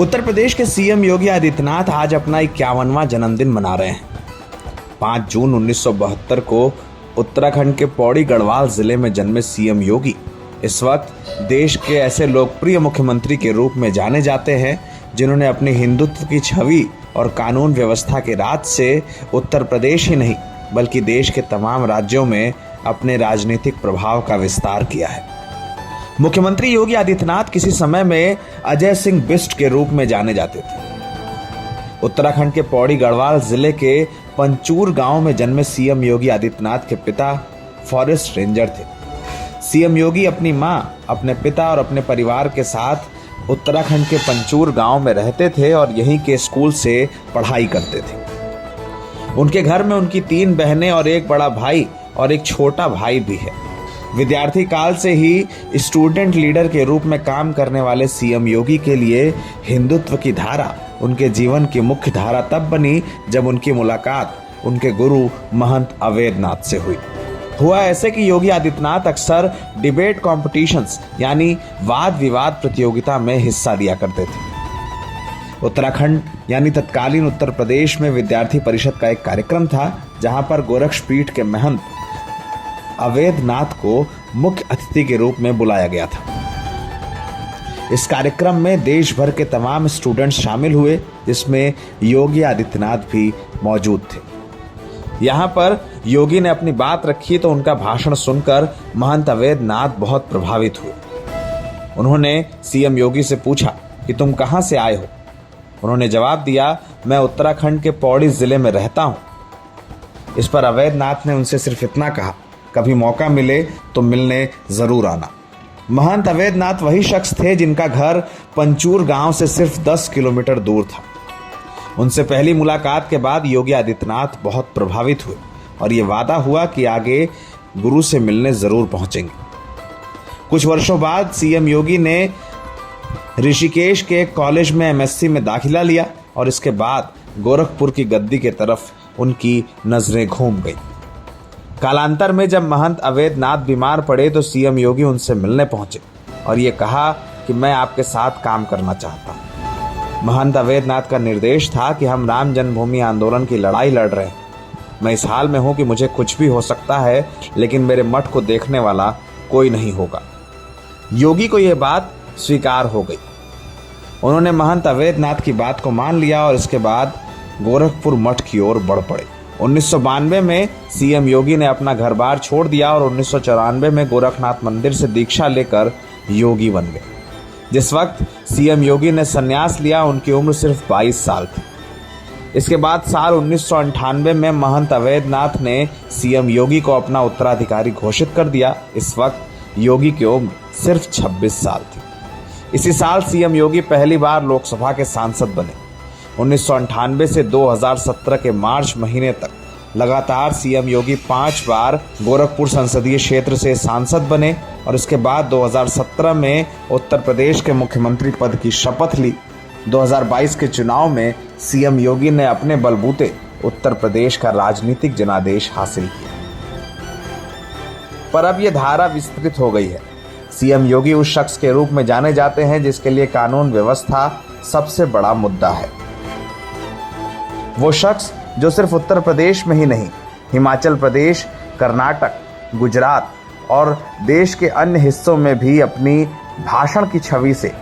उत्तर प्रदेश के सीएम योगी आदित्यनाथ आज अपना 51वां जन्मदिन मना रहे हैं। 5 जून 1972 को उत्तराखंड के पौड़ी गढ़वाल जिले में जन्मे सीएम योगी इस वक्त देश के ऐसे लोकप्रिय मुख्यमंत्री के रूप में जाने जाते हैं जिन्होंने अपनी हिंदुत्व की छवि और कानून व्यवस्था के राज से उत्तर प्रदेश ही नहीं बल्कि देश के तमाम राज्यों में अपने राजनीतिक प्रभाव का विस्तार किया है। मुख्यमंत्री योगी आदित्यनाथ किसी समय में अजय सिंह बिष्ट के रूप में जाने जाते थे। उत्तराखंड के पौड़ी गढ़वाल जिले के पंचूर गांव में जन्मे सीएम योगी आदित्यनाथ के पिता फॉरेस्ट रेंजर थे। सीएम योगी अपनी मां, अपने पिता और अपने परिवार के साथ उत्तराखंड के पंचूर गांव में रहते थे और यहीं के स्कूल से पढ़ाई करते थे। उनके घर में उनकी 3 बहनें और एक बड़ा भाई और एक छोटा भाई भी है। विद्यार्थी काल से ही स्टूडेंट लीडर के रूप में काम करने वाले सीएम योगी के लिए हिंदुत्व की धारा उनके जीवन की मुख्य धारा तब बनी जब उनकी मुलाकात उनके गुरु महंत अवैधनाथ से हुई। हुआ ऐसे कि योगी आदित्यनाथ अक्सर डिबेट कॉम्पिटिशन्स यानी वाद विवाद प्रतियोगिता में हिस्सा लिया करते थे। उत्तराखंड यानी तत्कालीन उत्तर प्रदेश में विद्यार्थी परिषद का एक कार्यक्रम था जहां पर गोरक्षपीठ के महंत अवैधनाथ को मुख्य अतिथि के रूप में बुलाया गया था। इस कार्यक्रम में देश भर के तमाम स्टूडेंट्स शामिल हुए जिसमें योगी आदित्यनाथ भी मौजूद थे। यहाँ पर योगी ने अपनी बात रखी तो उनका भाषण सुनकर महंत अवैधनाथ बहुत प्रभावित हुए। उन्होंने सीएम योगी से पूछा कि तुम कहाँ से आए हो। उन्होंने जवाब दिया, मैं उत्तराखंड के पौड़ी जिले में रहता हूँ। इस पर अवैधनाथ ने उनसे सिर्फ इतना कहा, कभी मौका मिले तो मिलने जरूर आना। महंत अवैधनाथ वही शख्स थे जिनका घर पंचूर गांव से सिर्फ 10 किलोमीटर दूर था। उनसे पहली मुलाकात के बाद योगी आदित्यनाथ बहुत प्रभावित हुए और ये वादा हुआ कि आगे गुरु से मिलने जरूर पहुंचेंगे। कुछ वर्षों बाद सीएम योगी ने ऋषिकेश के एक कॉलेज में एमएससी में दाखिला लिया और इसके बाद गोरखपुर की गद्दी के तरफ उनकी नजरें घूम गई। कालांतर में जब महंत अवैधनाथ बीमार पड़े तो सीएम योगी उनसे मिलने पहुंचे और ये कहा कि मैं आपके साथ काम करना चाहता हूं। महंत अवैधनाथ का निर्देश था कि हम राम जन्मभूमि आंदोलन की लड़ाई लड़ रहे हैं। मैं इस हाल में हूं कि मुझे कुछ भी हो सकता है लेकिन मेरे मठ को देखने वाला कोई नहीं होगा। योगी को यह बात स्वीकार हो गई। उन्होंने महंत अवैधनाथ की बात को मान लिया और इसके बाद गोरखपुर मठ की ओर बढ़ पड़े। 1992 में सीएम योगी ने अपना घर बार छोड़ दिया और 1994 में गोरखनाथ मंदिर से दीक्षा लेकर योगी बन गए। जिस वक्त सीएम योगी ने संन्यास लिया उनकी उम्र सिर्फ 22 साल थी। इसके बाद साल 1998 में महंत अवैधनाथ ने सीएम योगी को अपना उत्तराधिकारी घोषित कर दिया। इस वक्त योगी की उम्र सिर्फ 26 साल थी। इसी साल सीएम योगी पहली बार लोकसभा के सांसद बने। 1998 से 2017 के मार्च महीने तक लगातार सीएम योगी 5 बार गोरखपुर संसदीय क्षेत्र से सांसद बने और इसके बाद 2017 में उत्तर प्रदेश के मुख्यमंत्री पद की शपथ ली। 2022 के चुनाव में सीएम योगी ने अपने बलबूते उत्तर प्रदेश का राजनीतिक जनादेश हासिल किया। पर अब यह धारा विस्तृत हो गई है। सीएम योगी उस शख्स के रूप में जाने जाते हैं जिसके लिए कानून व्यवस्था सबसे बड़ा मुद्दा है। वो शख्स जो सिर्फ उत्तर प्रदेश में ही नहीं, हिमाचल प्रदेश, कर्नाटक, गुजरात और देश के अन्य हिस्सों में भी अपनी भाषण की छवि से,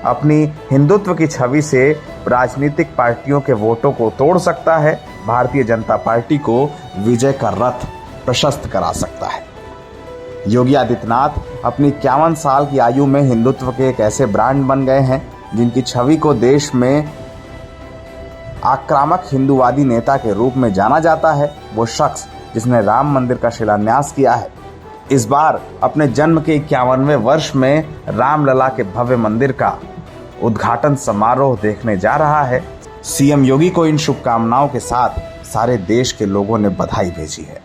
अपनी हिंदुत्व की छवि से राजनीतिक पार्टियों के वोटों को तोड़ सकता है, भारतीय जनता पार्टी को विजय का रथ प्रशस्त करा सकता है। योगी आदित्यनाथ अपनी 51 साल की आयु में हिंदुत्व के एक ऐसे ब्रांड बन गए हैं जिनकी छवि को देश में आक्रामक हिंदूवादी नेता के रूप में जाना जाता है। वो शख्स जिसने राम मंदिर का शिलान्यास किया है, इस बार अपने जन्म के 51वें वर्ष में रामलला के भव्य मंदिर का उद्घाटन समारोह देखने जा रहा है। सीएम योगी को इन शुभकामनाओं के साथ सारे देश के लोगों ने बधाई भेजी है।